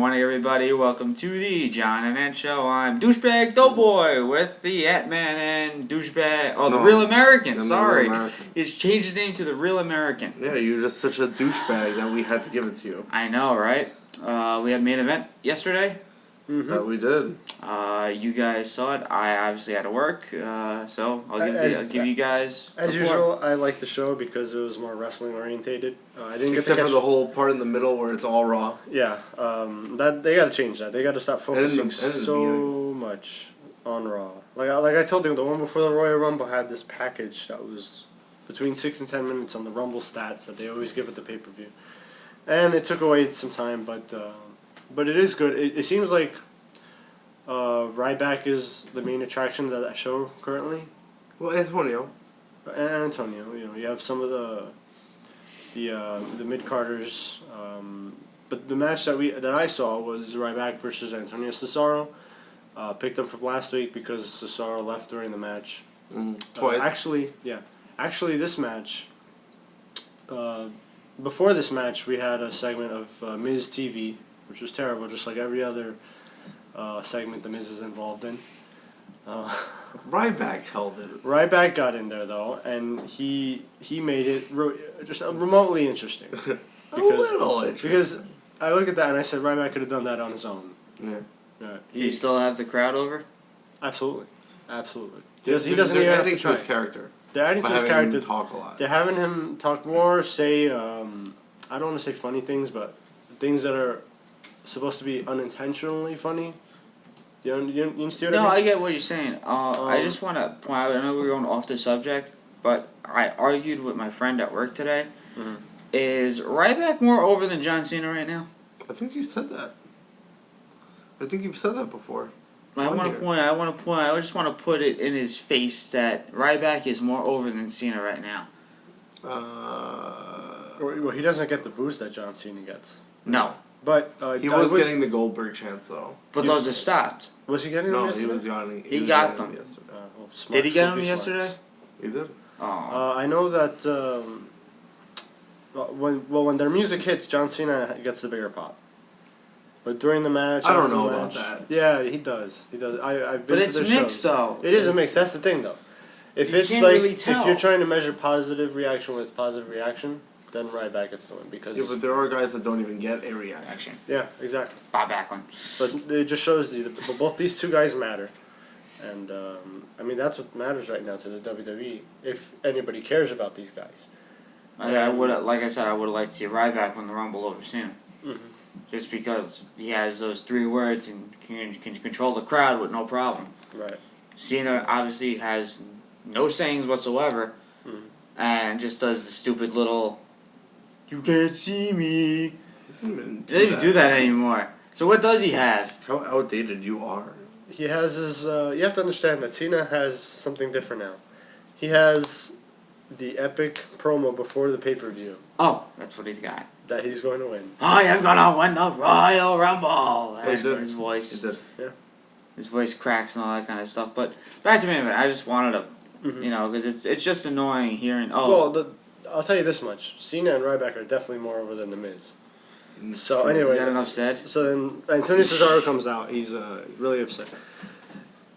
morning, everybody. Welcome to the John and Ant Show. I'm Douchebag Doughboy with the Ant-Man and Douchebag... Oh, the Real American. Sorry. Real American. He's changed his name to the Real American. Yeah, you're just such a douchebag that we had to give it to you. I know, right? We had Main Event yesterday. Mm-hmm. That we did. You guys saw it. I obviously had to work, so I'll give you guys... As usual, I like the show because it was more wrestling orientated. I didn't Except for the whole part in the middle where it's all Raw. Yeah, that they got to change that. They got to stop focusing so much on Raw. Like I told you, the one before the Royal Rumble had this package that was between 6 and 10 minutes on the Rumble stats that they always give at the pay-per-view, and it took away some time, but it is good. It seems like Ryback is the main attraction of that show currently. Well, Antonio. And Antonio, you have some of the mid-carders, but the match that I saw was Ryback versus Antonio Cesaro. Picked up from last week because Cesaro left during the match. Twice. Actually, this match. Before this match, we had a segment of Miz TV, which was terrible, just like every other segment the Miz is involved in. Ryback held it. Ryback got in there though, and he made it just remotely interesting. A little interesting. Because I look at that and I said Ryback could have done that on his own. Yeah. He still have the crowd over? Absolutely. He doesn't even have to try. His character. They're adding to his character. Him talk a lot. They're having him talk more, say, I don't want to say funny things, but things that are supposed to be unintentionally funny. You see what I mean? No, I get what you're saying. I just want to point out, I know we're going off the subject, but I argued with my friend at work today. Mm-hmm. Is Ryback more over than John Cena right now? I think you said that. I think you've said that before. I just want to put it in his face that Ryback is more over than Cena right now. Well, he doesn't get the boost that John Cena gets. No. But he was getting the Goldberg chance though. But those are stopped. Was he getting them yesterday? He got them yesterday. Did he get them yesterday? He did. Oh. I know that when their music hits, John Cena gets the bigger pop. But during the match, I don't know about that. Yeah, he does. I've been but to it's their mixed shows. though. It is a mix. That's the thing though. If it's like really if you're trying to measure positive reaction with positive reaction, then Ryback gets the win because but there are guys that don't even get a reaction. Yeah, exactly. Bob Backlund. But it just shows you that both these two guys matter, and I mean that's what matters right now to the WWE. If anybody cares about these guys, I would, like I said, I would have liked to see Ryback win the Rumble over Cena. Mm-hmm. Just because he has those 3 words and can control the crowd with no problem. Right. Cena obviously has no sayings whatsoever, and just does the stupid little, "You can't see me." He doesn't even do that anymore. So what does he have? How outdated you are. He has his. You have to understand that Cena has something different now. He has the epic promo before the pay-per-view. Oh, that's what he's got. That he's going to win. I am gonna win the Royal Rumble. That's did. his voice. He did. Yeah. His voice cracks and all that kind of stuff. But back to Main Event, I just wanted to, because it's just annoying hearing. Oh. Well, I'll tell you this much: Cena and Ryback are definitely more over than the Miz. So anyway, is that enough said? So then Antonio Cesaro comes out. He's really upset.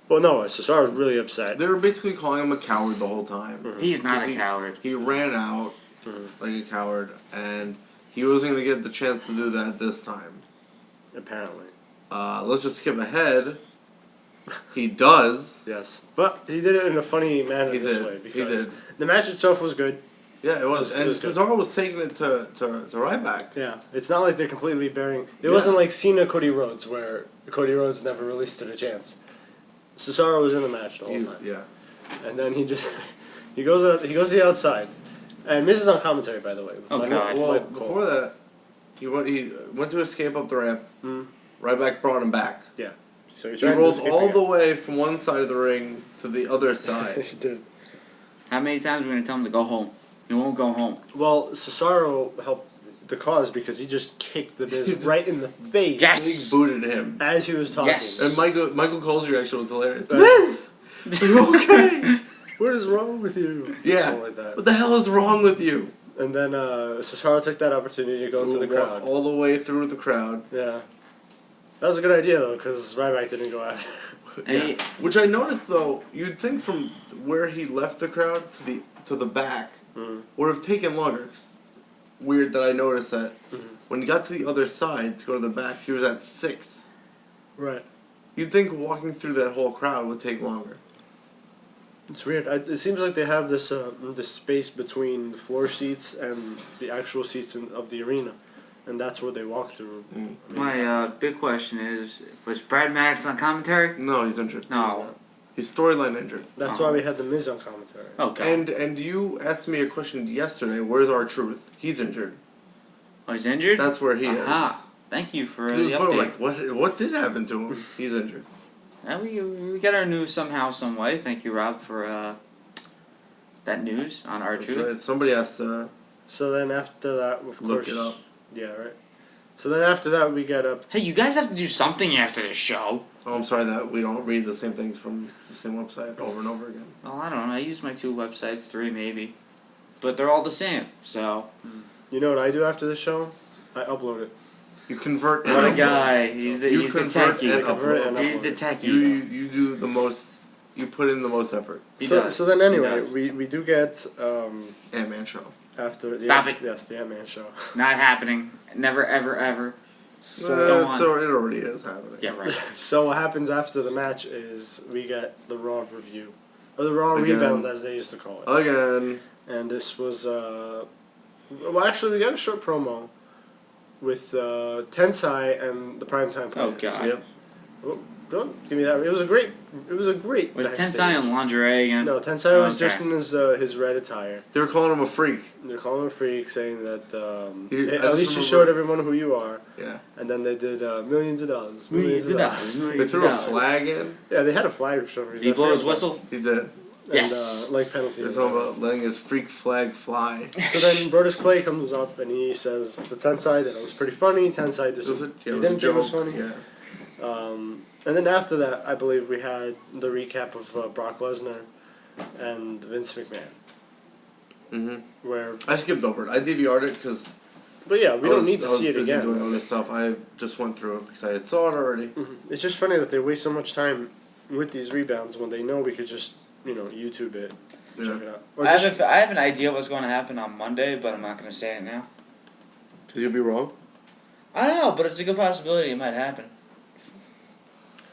Well, no, Cesaro's really upset. They were basically calling him a coward the whole time. He's not a coward. He ran out like a coward, and he wasn't going to get the chance to do that this time. Apparently. Let's just skip ahead. He does. Yes. But he did it in a funny manner way. Because the match itself was good. Yeah, it was. And Cesaro was taking it to Ryback. Yeah. It's not like they're completely bearing... It wasn't like Cena Cody Rhodes, where Cody Rhodes never really stood a chance. Cesaro was in the match the whole time. Yeah. And then he just... he goes to the outside. And Miz is on commentary, by the way. Oh, God. Well, before that, he went to escape up the ramp. Ryback brought him back. Yeah. So he rolled all the way from one side of the ring to the other side. He did. How many times are we going to tell him to go home? He won't go home. Well, Cesaro helped the cause because he just kicked the Miz right in the face. Yes! And he booted him. As he was talking. Yes! And Michael Cole's reaction was hilarious. Miz! Are you okay? What is wrong with you? Yeah. Something like that. What the hell is wrong with you? And then Cesaro took that opportunity to go into the crowd. All the way through the crowd. Yeah. That was a good idea though, because Ryback didn't go after. Yeah. Which I noticed though, you'd think from where he left the crowd to the back would have taken longer. Weird that I noticed that when he got to the other side to go to the back, he was at 6. Right. You'd think walking through that whole crowd would take longer. It's weird. It seems like they have this space between the floor seats and the actual seats of the arena, and that's where they walk through. Mm. I mean, My big question is: was Brad Maddox on commentary? No, he's injured. No. He's storyline injured. That's why we had the Miz on commentary. Okay. And you asked me a question yesterday. Where's R-Truth? He's injured. Oh, he's injured? That's where he is. Thank you for He was the put update. like, what did happen to him? He's injured. Yeah, we get our news somehow, some way. Thank you, Rob, for that news on R-Truth. Right. Somebody has to So then after that, of look course, it up. Yeah, right. So then after that, we get up. Hey, you guys have to do something after the show. Oh, I'm sorry that we don't read the same things from the same website over and over again. Well, I don't know. I use my 2 websites, 3 maybe. But they're all the same, so... You know what I do after the show? I upload it. You convert and What a upload. guy. He's the convert techie. and upload. He's the techie. You do the most. You put in the most effort. He does. So then He anyway, does. we do get Ant-Man show. after the Stop it. Yes, the Ant-Man show. Not happening. Never, ever, ever. So Go on. So it already is happening. Yeah, right. So what happens after the match is we get the Raw review, or the Raw Again. rebound as they used to call it. Again. And this was well, actually we got a short promo with Tensai and the Primetime Players. Oh, God. Yep. Oh, don't give me that. It was a great. Was Was backstage. Tensai in lingerie again? No, Tensai was Okay. just in his red attire. They were calling him a freak. They're calling him a freak, saying that I hey, at just least you remember- showed everyone who you are. Yeah. And then they did millions of dollars. Millions of dollars. They threw a flag in. Yeah, they had a flag for some reason. Did he blow his whistle? He did. And, Yes. like penalty. They're talking about letting his freak flag fly. So then Brodus Clay comes up and he says to Tensai that it was pretty funny. Tensai It was a, he yeah, it was didn't a think it joke. was funny. Yeah. And then after that, I believe we had the recap of Brock Lesnar and Vince McMahon. Mm-hmm. Where, I skipped over it. I DVR'd it because. but yeah, we don't need to see it busy again. doing other stuff. I just went through it because I saw it already. It's just funny that they waste so much time with these rebounds when they know we could just YouTube it, Yeah. check it out. Or I just, have an idea what's going to happen on Monday, but I'm not going to say it now. Because you'll be wrong. I don't know, but it's a good possibility it might happen.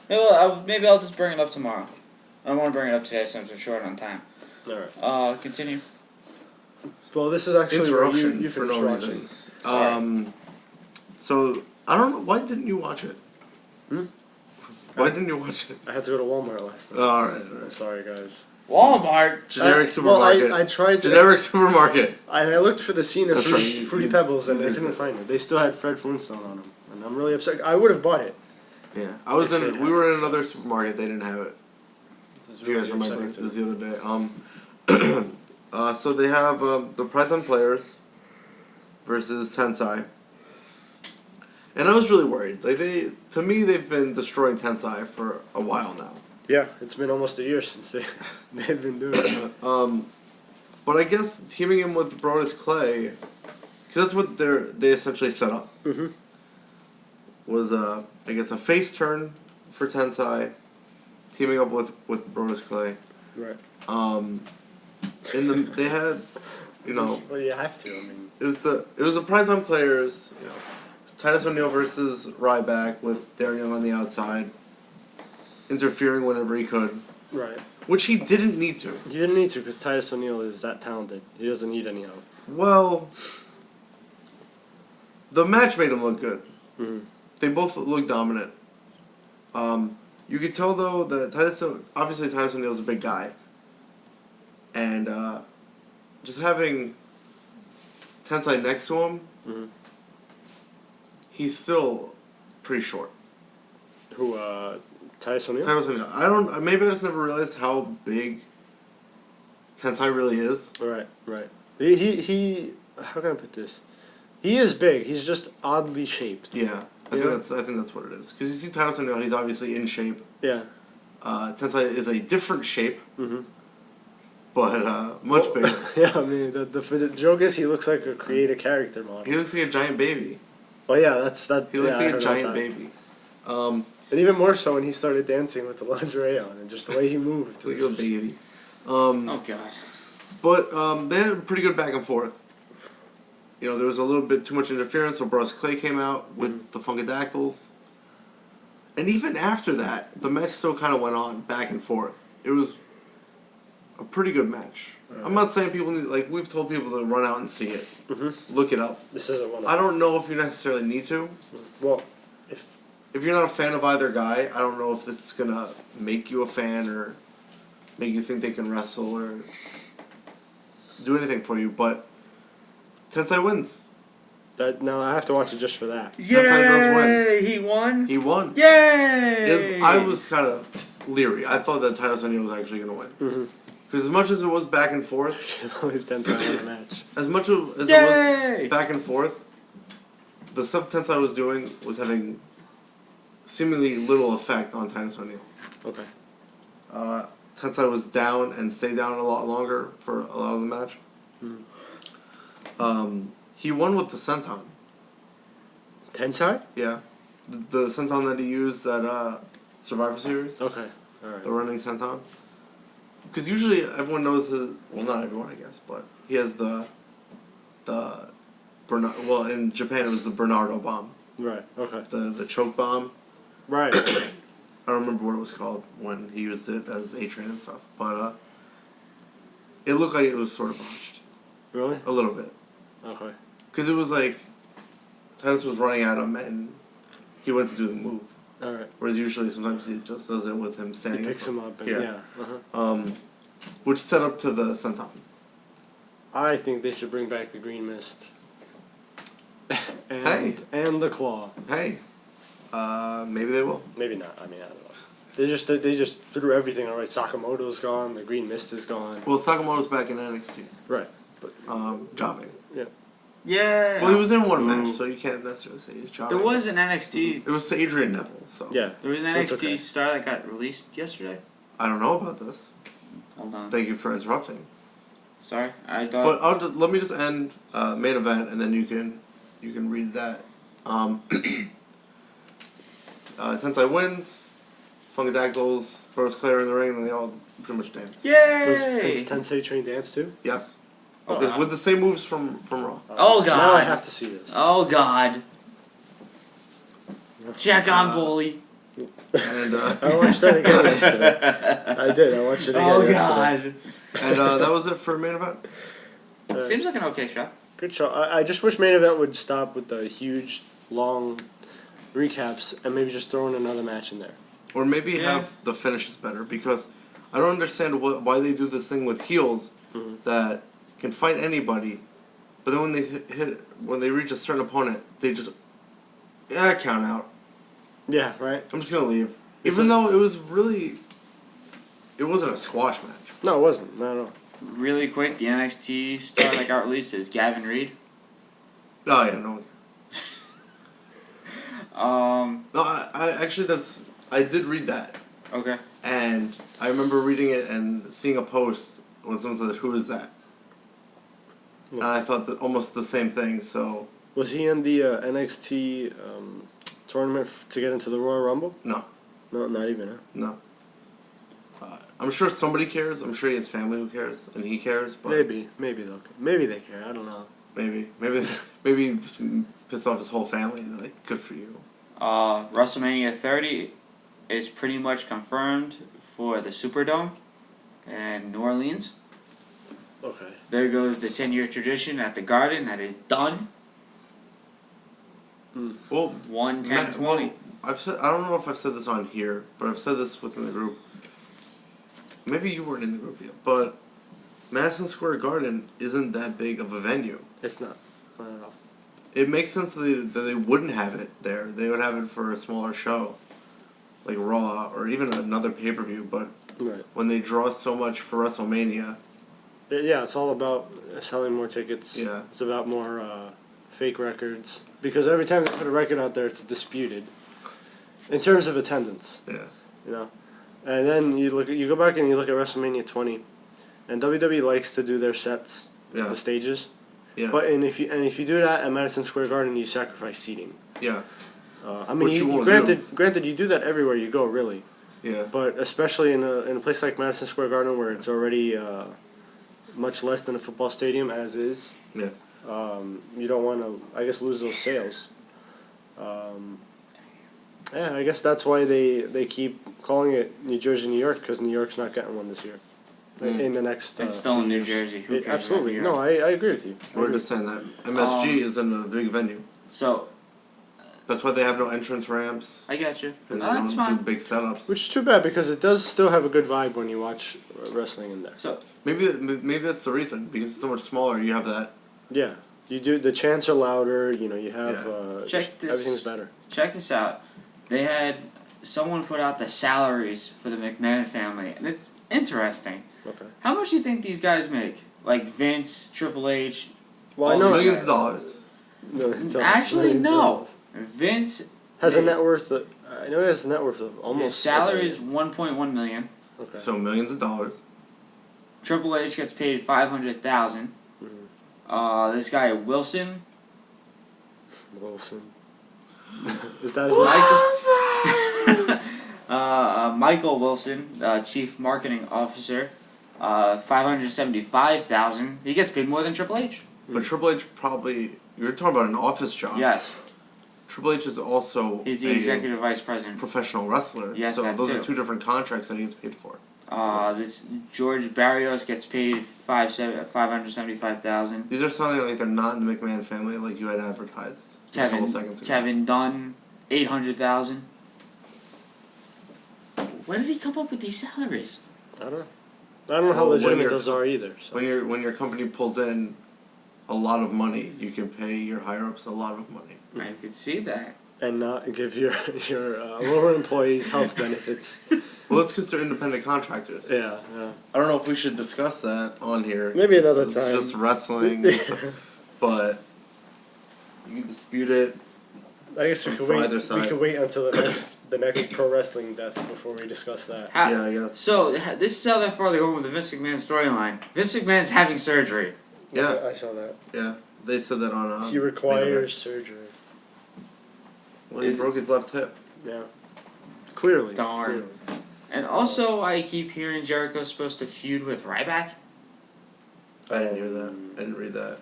Maybe I'll just bring it up tomorrow. I don't want to bring it up today since we're short on time. Alright. Continue. Well, this is actually where Interruption you for finished no watching. reason. So I don't know, why didn't you watch it? Why didn't you watch it? I had to go to Walmart last night. Alright. I'm sorry, guys. Walmart. Generic supermarket. Well, I tried to. Generic supermarket. I looked for the Cena That's Fruity right. Pebbles and I You couldn't did. find it. They still had Fred Flintstone on them, and I'm really upset. I would have bought it. Yeah, I was They in. could We have. were in another supermarket. They didn't have it. This is If you guys really remember, it upsetting was to me. the other day. So they have the Primetime Players versus Tensai, and I was really worried. Like to me, they've been destroying Tensai for a while now. Yeah, it's been almost a year since they've been doing it. But I guess teaming him with Brodus Clay, because that's what they essentially set up. Mm-hmm. Was I guess a face turn for Tensai, teaming up with Brodus Clay. Right. They had, Well, you have to. I mean, it was the Primetime Players, it was Titus O'Neil versus Ryback with Darren Young on the outside, interfering whenever he could, right. which he didn't need to. He didn't need to because Titus O'Neil is that talented. He doesn't need any help. Well, the match made him look good. Mm-hmm. They both looked dominant. You could tell though that Titus O'Neil's a big guy, and just having Tensai next to him, he's still pretty short. Who, Titus O'Neil? Titus O'Neil. Maybe I just never realized how big Tensai really is. Right. He. How can I put this? He is big. He's just oddly shaped. Yeah, I think that's what it is. Because you see Titus O'Neil, he's obviously in shape. Yeah. Tensai is a different shape, Mm-hmm. but much bigger. Yeah, I mean, the joke is he looks like a creative character model. He looks like a giant baby. Well, yeah, that's that. He looks yeah, I like a heard giant about that. baby. And even more so when he started dancing with the lingerie on and just the way he moved. Like a baby. Oh God. But they had a pretty good back and forth. You know, there was a little bit too much interference, so Brad Clay came out with the Funkadactyls. And even after that, the match still kind of went on back and forth. It was a pretty good match. I'm not saying people need, like, we've told people to run out and see it. Look it up. This isn't one of I don't know if you necessarily need to. Well, if you're not a fan of either guy, I don't know if this is gonna make you a fan or make you think they can wrestle or do anything for you. But Tensai wins. No, I have to watch it just for that. Yay! Tensai does win. He won. He won. Yay! I was kind of leery. I thought that Titus O'Neil was actually gonna win. Because as much as it was back and forth, I can't believe Tensai won a match. as much as it was back and forth, the stuff Tensai was doing was having seemingly little effect on Titus O'Neil. Okay. Tensai was down and stayed down a lot longer for a lot of the match. He won with the senton. Tensai? Yeah. The senton that he used at Survivor Series. Okay. Alright. The running senton. Because usually everyone knows his... Well, not everyone, I guess, but he has the well, in Japan it was the Bernardo bomb. Right, okay. The choke bomb. Right. I don't remember what it was called when he used it as A-Train and stuff, but it looked like it was sort of botched. Really? A little bit. Okay. Because it was like Titus was running at him and he went to do the move. Alright. Whereas usually sometimes he just does it with him standing. He picks him up and which set up to the senton. I think they should bring back the green mist. and the claw. Hey. Maybe they will. Maybe not. I mean, I don't know. They just threw everything. All right, Sakamoto's gone. The green mist is gone. Well, Sakamoto's back in NXT. Right. But jobbing. Yeah. Yeah. Well, he was in one match, so you can't necessarily say he's jobbing. There was an NXT. It was to Adrian Neville, so. Yeah. There was an NXT star that got released yesterday. I don't know about this. Hold on. Thank you for interrupting. Sorry, I thought. But let me just end main event, and then you can read that. Tensai wins. Funkadactyls, Brad Clay in the ring, and they all pretty much dance. Yay! Does Tensai train dance too? Yes. Oh, because with the same moves from Raw. Oh God! Now I have to see this. Oh God! Check on Bully. And I watched that again yesterday. I did. I watched it again yesterday. And that was it for main event. Seems like an okay show. Good show. I just wish main event would stop with the huge, long recaps and maybe just throw in another match in there. Or maybe have the finishes better, because I don't understand why they do this thing with heels that can fight anybody, but then when they reach a certain opponent, they just count out. Yeah, right. I'm just gonna leave, even though it wasn't a squash match. No, it wasn't. Not at all. Really quick, the NXT star that got released is Gavin Reed. Oh yeah, no. No, I actually I did read that. Okay. And I remember reading it and seeing a post when someone said, "Who is that?" And I thought almost the same thing. So was he in the NXT tournament to get into the Royal Rumble? No. No, not even. Huh? No. I'm sure somebody cares. I'm sure he has family who cares, and he cares. But maybe they care. I don't know. Maybe just piss off his whole family. Like, good for you. WrestleMania 30 is pretty much confirmed for the Superdome in New Orleans. Okay. There goes the 10-year tradition at the Garden. That is done. Well, 1, 10, 20. I don't know if I've said this on here, but I've said this within the group. Maybe you weren't in the group yet, but Madison Square Garden isn't that big of a venue. It's not. Not at all. It makes sense that they wouldn't have it there. They would have it for a smaller show, like Raw, or even another pay-per-view, but when they draw so much for WrestleMania... Yeah, it's all about selling more tickets. Yeah. It's about more fake records. Because every time they put a record out there, it's disputed. In terms of attendance. Yeah. You know? And then you go back and you look at WrestleMania 20, and WWE likes to do their sets, the stages. Yeah. But if you do that at Madison Square Garden, you sacrifice seating. Yeah. I mean, granted, you do that everywhere you go, really. Yeah. But especially in a place like Madison Square Garden, where it's already much less than a football stadium as is. Yeah. You don't want to, I guess, lose those sales. Yeah, I guess that's why they keep calling it New Jersey, New York, because New York's not getting one this year. In the next. It's still in New Jersey. Who cares? Absolutely. About New York? No, I agree with you. We're just saying that MSG isn't a big venue. So. That's why they have no entrance ramps. I got you. And they that's don't fine. do big setups. Which is too bad because it does still have a good vibe when you watch wrestling in there. So maybe that's the reason, because it's so much smaller. You have that. Yeah, you do. The chants are louder. You know, you have everything's better. Check this out. They had someone put out the salaries for the McMahon family, and it's interesting. Okay. How much do you think these guys make? Like Vince, Triple H. Well, I know millions of dollars. Actually, no. Vince has a net worth. I know he has a net worth of almost. His salary is $1.1 million. Okay. So millions of dollars. Triple H gets paid $500,000. This guy Wilson. Is that his Michael? Michael Wilson, Chief Marketing Officer, $575,000. He gets paid more than Triple H. But Triple H probably, you're talking about an office job. Yes. Triple H is also he's the executive vice president, professional wrestler. Yes, so those too. are two different contracts that he gets paid for. This George Barrios gets paid $575,000. These are sounding like they're not in the McMahon family, like you had advertised a couple seconds ago. Kevin Dunn, $800,000. Where did he come up with these salaries? I don't know how legitimate those are either. So. When your company pulls in a lot of money, you can pay your higher ups a lot of money. I could see that. And not give your lower employees health benefits. Well, it's because they're independent contractors. Yeah. I don't know if we should discuss that on here. Maybe another it's time. It's just wrestling, but you can dispute it. I guess we could wait. We could wait until the next pro wrestling death before we discuss that. Yeah, I guess. So this is how they're far going with the Vince McMahon storyline. Vince McMahon's having surgery. Yeah, I saw that. Yeah, they said that on. He requires surgery. Well, he broke his left hip. Yeah. Clearly. Darn. Clearly. And also, I keep hearing Jericho's supposed to feud with Ryback. I didn't hear that. I didn't read that.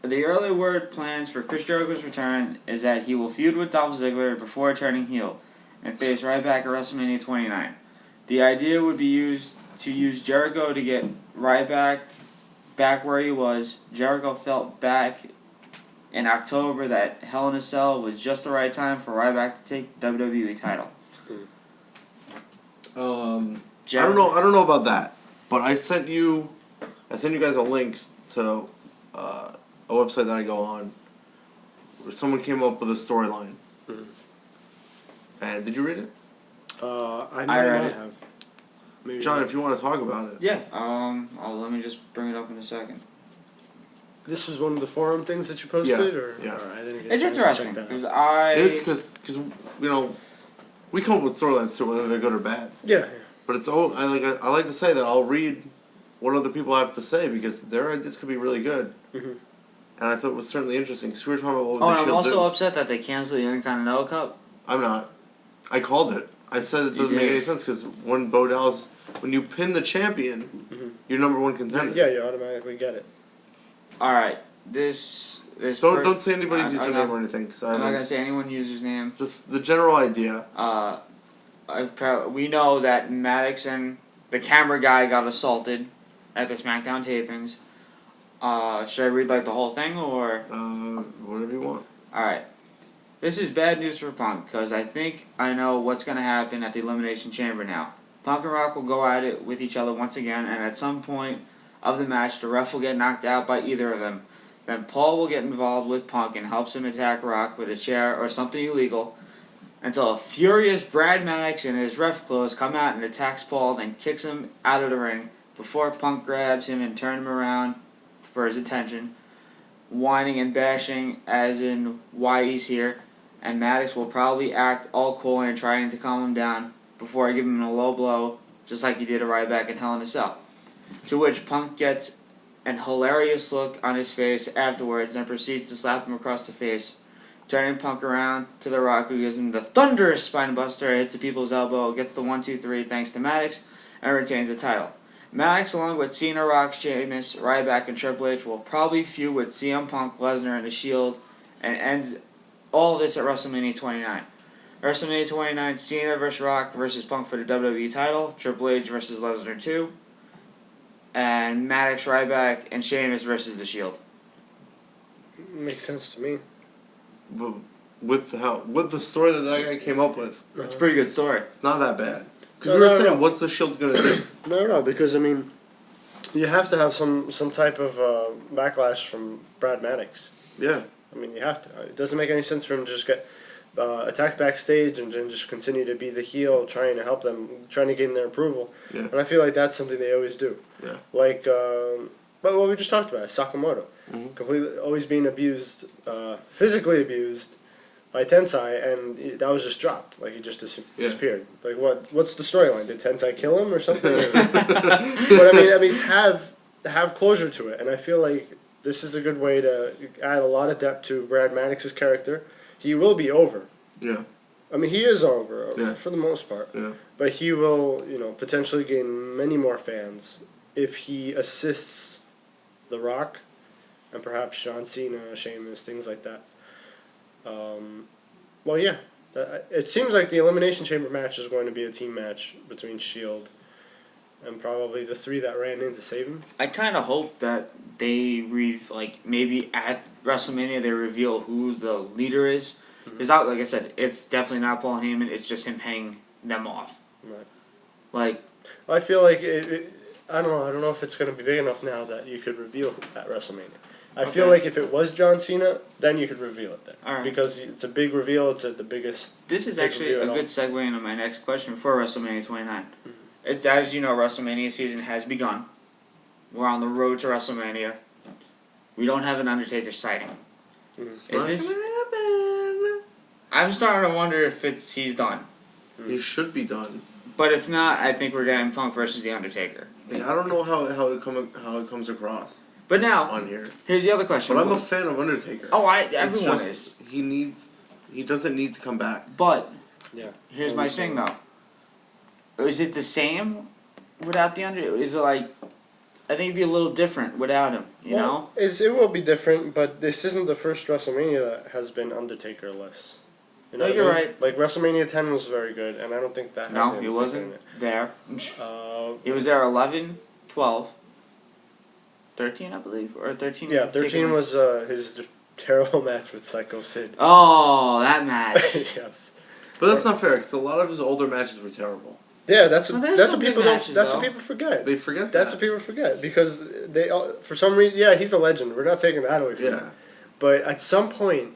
The early word plans for Chris Jericho's return is that he will feud with Dolph Ziggler before turning heel and face Ryback at WrestleMania 29. The idea would be to use Jericho to get Ryback back where he was. Jericho felt back in October that Hell in a Cell was just the right time for Ryback to take WWE title. I don't know about that, but I sent you guys a link to a website that I go on where someone came up with a storyline. And did you read it? I read it. Have. Maybe John, if you want to talk about it. Yeah. Let me just bring it up in a second. This was one of the forum things that you posted, or yeah. I didn't get It's interesting because It's because we come up with storylines too, whether they're good or bad. Yeah. But it's all I like to say that I'll read what other people have to say because their ideas could be really good. Mm-hmm. And I thought it was certainly interesting because we were talking about. Oh, and I'm also upset that they canceled the Intercontinental Cup. I'm not. I called it. I said it doesn't make any sense because when you pin the champion, you're number one contender. Yeah, you automatically get it. All right, this don't say anybody's username or anything. Cause I'm not gonna say anyone's username. Just the general idea. We know that Maddox and the camera guy got assaulted at the SmackDown tapings. Should I read the whole thing or? Whatever you want. All right. This is bad news for Punk because I think I know what's gonna happen at the Elimination Chamber now. Punk and Rock will go at it with each other once again, and at some point of the match, the ref will get knocked out by either of them. Then Paul will get involved with Punk and helps him attack Rock with a chair or something illegal until a furious Brad Maddox in his ref clothes come out and attacks Paul, then kicks him out of the ring before Punk grabs him and turns him around for his attention, whining and bashing as in why he's here, and Maddox will probably act all cool and trying to calm him down before I give him a low blow just like he did a Ryback in Hell in a Cell. To which Punk gets an hilarious look on his face afterwards and proceeds to slap him across the face turning Punk around to The Rock, who gives him the thunderous spine buster, hits the people's elbow, gets the 1-2-3 thanks to Maddox, and retains the title. Maddox, along with Cena, Rock, Sheamus, Ryback, and Triple H, will probably feud with CM Punk, Lesnar, and The Shield, and ends all this at WrestleMania 29. WrestleMania 29, Cena vs. Rock versus Punk for the WWE title, Triple H versus Lesnar 2, and Maddox, Ryback, and Sheamus versus The Shield. Makes sense to me. But with the story that guy came up with, It's a pretty good story. it's not that bad. Because we were saying, what's the Shield gonna do? No, because I mean, you have to have some type of backlash from Brad Maddox. Yeah. I mean, you have to. It doesn't make any sense for him to just get attacked backstage and then just continue to be the heel, trying to help them, trying to gain their approval. Yeah. And I feel like that's something they always do. Yeah. Like, but what we just talked about, Sakamoto, completely always being abused, physically abused by Tensai, and that was just dropped. Like, he just disappeared. Like, what's the storyline? Did Tensai kill him or something? But I mean, have closure to it, and I feel like this is a good way to add a lot of depth to Brad Maddox's character. He will be over. Yeah. I mean, he is over Yeah. for the most part. Yeah. But he will, potentially gain many more fans if he assists The Rock and perhaps John Cena, Sheamus, things like that. Well, yeah. It seems like the Elimination Chamber match is going to be a team match between Shield and probably the three that ran in to save him. I kind of hope that they maybe at WrestleMania they reveal who the leader is. Because like I said, it's definitely not Paul Heyman. It's just him paying them off. Right. Like, I feel like I don't know. I don't know if it's going to be big enough now that you could reveal at WrestleMania. I feel like if it was John Cena, then you could reveal it there. All right. Because it's a big reveal. It's the biggest. This is actually a good segue into my next question for WrestleMania 29. As you know, WrestleMania season has begun. We're on the road to WrestleMania. We don't have an Undertaker sighting. Is this? I'm starting to wonder if he's done. He should be done. But if not, I think we're getting Punk versus the Undertaker. Yeah, I don't know how it comes across. But now, on here, here's the other question. But I'm a fan of Undertaker. Oh, everyone is. He doesn't need to come back. But yeah, here's my thing though. Is it the same without the Undertaker? Is it like? I think it'd be a little different without him. You know. It will be different, but this isn't the first WrestleMania that has been Undertaker-less. You know you're right. Like WrestleMania 10 was very good, and I don't think that. No, he wasn't there. He was there 11, 12. 13, I believe, or 13. Yeah, 13 was his terrible match with Psycho Sid. Oh, that match. Yes. But that's not fair because a lot of his older matches were terrible. Yeah, that's what people matches, That's what people forget. They forget That's what people forget because they for some reason. Yeah, he's a legend. We're not taking that away from him. But at some point,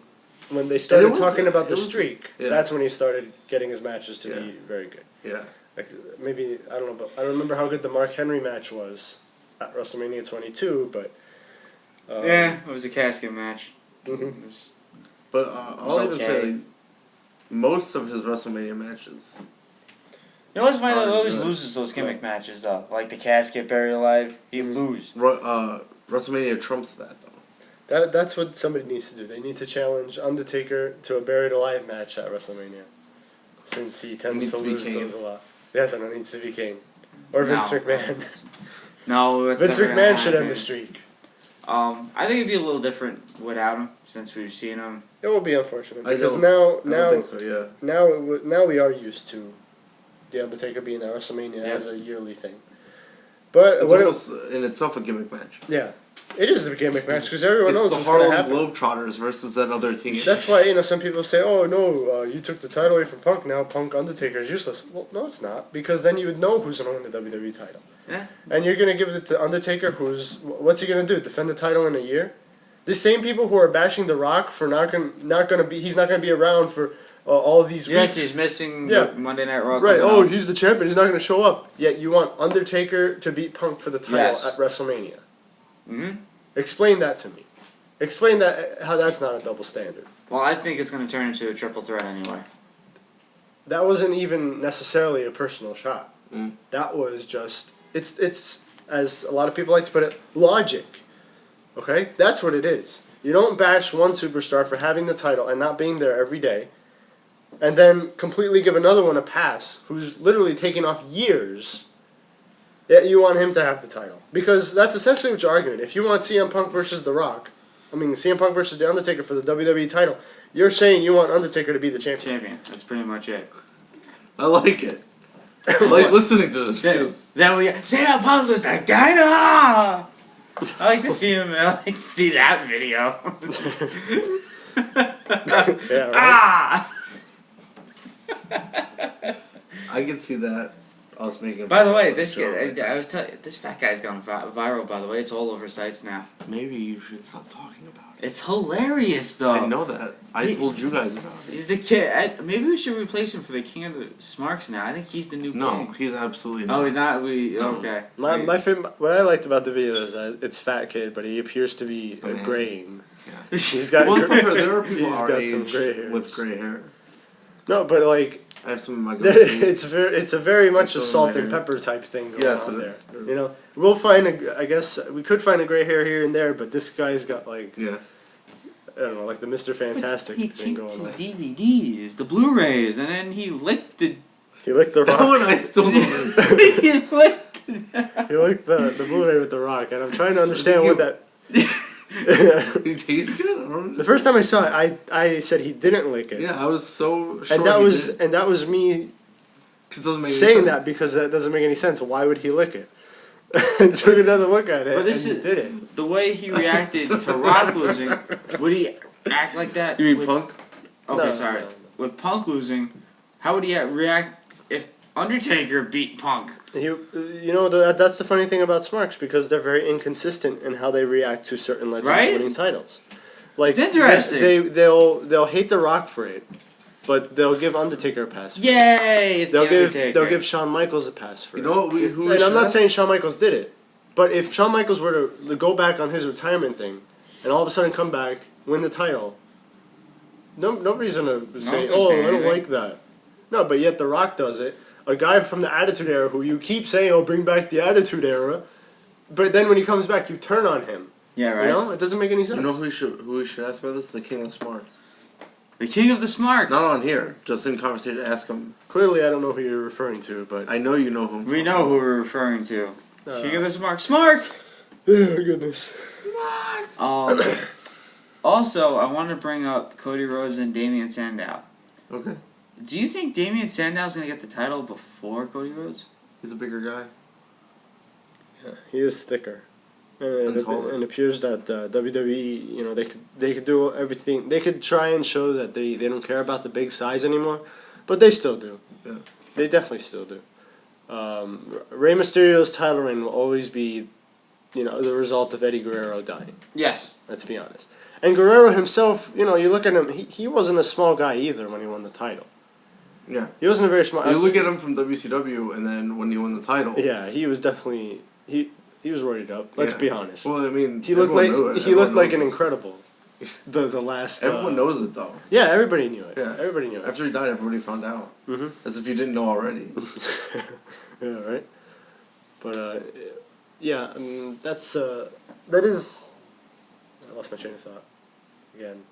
when they started talking about the streak, that's when he started getting his matches to be very good. Yeah. Like maybe I don't know, but I don't remember how good the Mark Henry match was at WrestleMania 22, but it was a casket match. Mm-hmm. But I'll even say, most of his WrestleMania matches. You know what's funny? He always loses those gimmick matches though, like the casket, buried alive. He lose. WrestleMania trumps that though. That's what somebody needs to do. They need to challenge Undertaker to a buried alive match at WrestleMania, since he tends to lose those a lot. Yes, and it needs to be Kane or Vince McMahon. No, Vince McMahon should end the streak. I think it'd be a little different without him, since we've seen him. It will be unfortunate because I don't think so. Yeah. Now we are used to the Undertaker being at WrestleMania as a yearly thing. But it's almost in itself a gimmick match. Yeah, it is the gimmick match because everyone knows it's what's going to happen. the Harlem Globetrotters versus that other team. That's why some people say, "Oh no, you took the title away from Punk. Now Punk Undertaker is useless." Well, no, it's not because then you would know who's going to win the WWE title. Yeah. And you're going to give it to Undertaker, what's he going to do? Defend the title in a year? The same people who are bashing The Rock for he's not going to be around for all these weeks. Yes, he's missing Monday Night Raw. Right. Oh, he's the champion. He's not going to show up. Yet you want Undertaker to beat Punk for the title at WrestleMania. Mm-hmm. Explain that to me. Explain how that's not a double standard. Well, I think it's going to turn into a triple threat anyway. That wasn't even necessarily a personal shot. Mm. That was just it's as a lot of people like to put it, logic. Okay, that's what it is. You don't bash one superstar for having the title and not being there every day, and then completely give another one a pass who's literally taking off years. Yet you want him to have the title. Because that's essentially what you're arguing. If you want CM Punk versus The Rock, CM Punk versus The Undertaker for the WWE title, you're saying you want Undertaker to be the champion. That's pretty much it. I like it. I like listening to this. Then we CM Punk was like, Dinah! I like to see him. I like to see that video. Yeah, right? Ah! I can see that. I was making. By the way, this fat guy's gone viral. By the way, it's all over sites now. Maybe you should stop talking about it. It's hilarious, though. I know that. I told you guys about it. He's the kid. Maybe we should replace him for the king of the Smarks now. I think he's the new king. No, he's absolutely not. Oh, he's not. Okay. My favorite, what I liked about the video is that it's Fat Kid, but he appears to be graying. Yeah. He's got. Well, there are people he's our got age some gray hairs. with gray hair. No, but like. I have some of my. It's a very much a salt and pepper type thing going on there. You know, we'll find I guess we could find a gray hair here and there, but this guy's got like I don't know, like the Mr. Fantastic thing going on. He keeps his DVDs, the Blu-rays, and then he licked the. He licked the Rock. That one I still don't know. He licked the Blu-ray with the Rock, and I'm trying to understand what that. He tastes good. I don't know. The first time I saw it, I said he didn't lick it. Yeah, I was so sure. And that was me saying that because that doesn't make any sense. Why would he lick it? And took another look at it. But this and is did it. The way he reacted to Rock losing. Would he act like that? You mean Punk? Okay, No, sorry. no. With Punk losing, how would he react if Undertaker beat Punk? That's the funny thing about Smarks, because they're very inconsistent in how they react to certain legends winning titles. Like, it's interesting. They'll hate The Rock for it, but they'll give Undertaker a pass. Yay! They'll give Shawn Michaels a pass for it. You know what? And I'm not saying Shawn Michaels did it, but if Shawn Michaels were to go back on his retirement thing, and all of a sudden come back, win the title, nobody's gonna say, I don't like that. No, but yet The Rock does it. A guy from the Attitude Era who you keep saying, bring back the Attitude Era, but then when he comes back, you turn on him. Yeah, right. You know, it doesn't make any sense. You know who we should ask about this? The King of Smarts. The King of the Smarks. Not on here, just in conversation. Ask him. Clearly, I don't know who you're referring to, but I know you know whom. We know who we're referring to. King of the Smarks. Smark. Oh goodness. Smark. Also, I want to bring up Cody Rhodes and Damian Sandow. Okay. Do you think Damian Sandow's going to get the title before Cody Rhodes? He's a bigger guy. Yeah, he is thicker. And it appears that WWE, they could do everything. They could try and show that they don't care about the big size anymore, but they still do. Yeah. They definitely still do. Rey Mysterio's title reign will always be, the result of Eddie Guerrero dying. Yes. Let's be honest. And Guerrero himself, you look at him, he wasn't a small guy either when he won the title. Yeah. He wasn't a very small... You look at him from WCW, and then when he won the title... Yeah, he was definitely... He was worried up. Let's be honest. Well, I mean, he looked like an Incredible. The last. Everyone knows it though. Yeah, everybody knew it. Yeah, everybody knew it. After he died, everybody found out. Mm-hmm. As if you didn't know already. Yeah, right. But yeah, that's that is. I lost my train of thought again.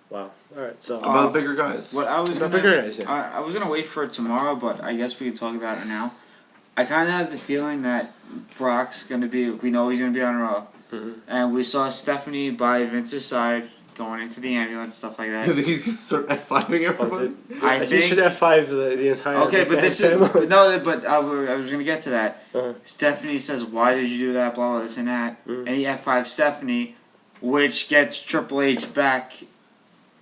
Wow. All right. So about bigger guys. What I was gonna, bigger guys. Yeah. I was gonna wait for it tomorrow, but I guess we can talk about it now. I kind of have the feeling that Brock's gonna be. We know he's gonna be on Raw, and we saw Stephanie by Vince's side going into the ambulance, stuff like that. You think he's gonna start F5ing everyone? I think he should F5 the entire. Okay, but this is But I was gonna get to that. Stephanie says, "Why did you do that?" Blah blah this and that, and he F5 Stephanie, which gets Triple H back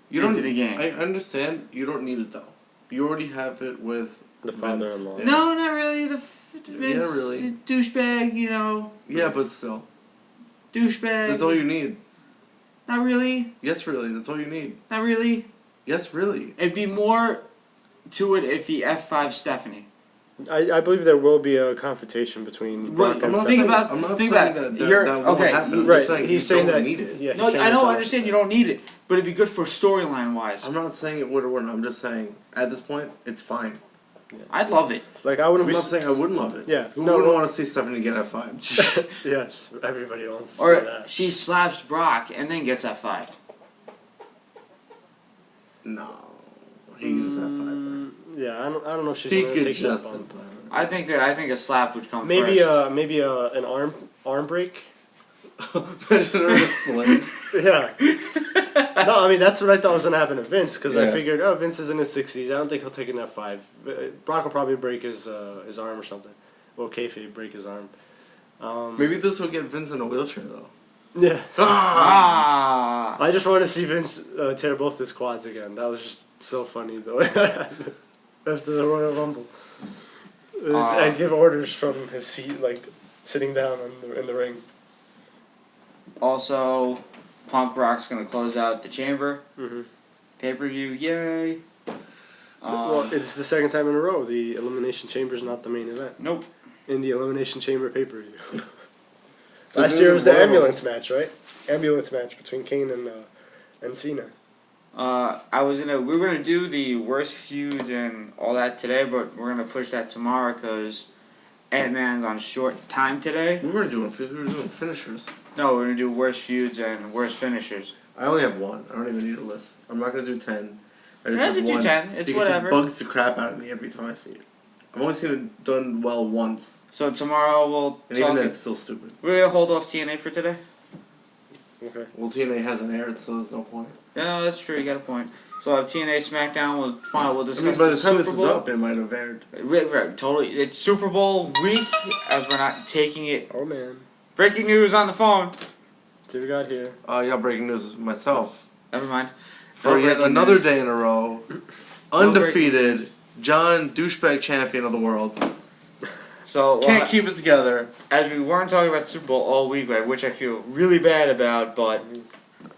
into the game. I understand. You don't need it though. You already have it with the father-in-law. Yeah. No, not really. Vince, really. Douchebag, Yeah, but still. Douchebag. That's all you need. Not really. Yes, really. That's all you need. Not really. Yes, really. It'd be more to it if he F5 Stephanie. I believe there will be a confrontation between Brock and Stephanie. I'm not saying that won't happen. Right, he's saying that. Need it. Yeah, no, I don't understand you don't need it, but it'd be good for storyline wise. I'm not saying it would or wouldn't. I'm just saying, at this point, it's fine. I'd love it. Like, I wouldn't I'm be... not saying I wouldn't love it. Yeah. Who No, wouldn't well- want to see Stephanie get F5? Yes, everybody wants to see Or that. she slaps Brock and then gets F5. No. He uses F5. Yeah, I don't know if she's He gonna could take that just bump. I think a slap would come Maybe first. an arm break. Imagine her in a sling. Yeah. No, I mean that's what I thought was gonna happen to Vince because I Yeah. figured, Vince is in his 60s. I don't think he'll take an F5. Brock will probably break his arm or something. Well, kayfabe break his arm. Maybe this will get Vince in a wheelchair though. Yeah. Ah! I just want to see Vince tear both his quads again. That was just so funny though. After the Royal Rumble, and give orders from his seat, like sitting down in the ring. Also, Punk Rock's gonna close out the Chamber. Mm-hmm. Pay-per-view, yay! Well, it's the second time in a row the Elimination Chamber is not the main event. Nope. In the Elimination Chamber pay-per-view. So Last this year is was the Royal ambulance match, right? Ambulance match between Kane and Cena. We were gonna do the worst feuds and all that today, but we're gonna push that tomorrow because Ant-Man's on short time today. We were doing finishers. No, we're gonna do worst feuds and worst finishers. I only have one. I don't even need a list. I'm not gonna do 10. I just have to do one 10. It's because whatever. it bugs the crap out of me every time I see it. I've only seen it done well once, So tomorrow we'll and talk. even then it's still stupid. We're gonna hold off TNA for today. Okay. Well, TNA hasn't aired, so there's no point. Yeah, no, that's true. You got a point. So we'll have TNA SmackDown. We'll I discuss. mean, by the time Super this is Bowl. up, it might have aired. Right, totally. It's Super Bowl week, as we're not taking it. Oh man. Breaking news on the phone. See what we got here. Yeah, breaking news myself. Never mind. For No yet breaking another news. day in a row, breaking undefeated, news. John douchebag champion of the world. So Can't keep it together. as we weren't talking about the Super Bowl all week, which I feel really bad about, but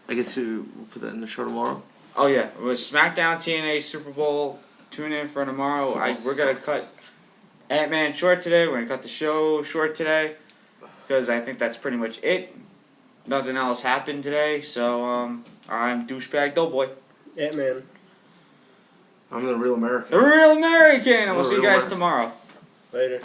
I guess we'll put that in the show tomorrow. oh yeah, it was SmackDown, TNA, Super Bowl. Tune in for tomorrow. We're gonna cut Ant-Man short today. We're gonna cut the show short today because I think that's pretty much it. Nothing else happened today, so I'm douchebag Doughboy, Ant-Man. I'm the real American. the real American, and we'll The see you real guys American. tomorrow. Later.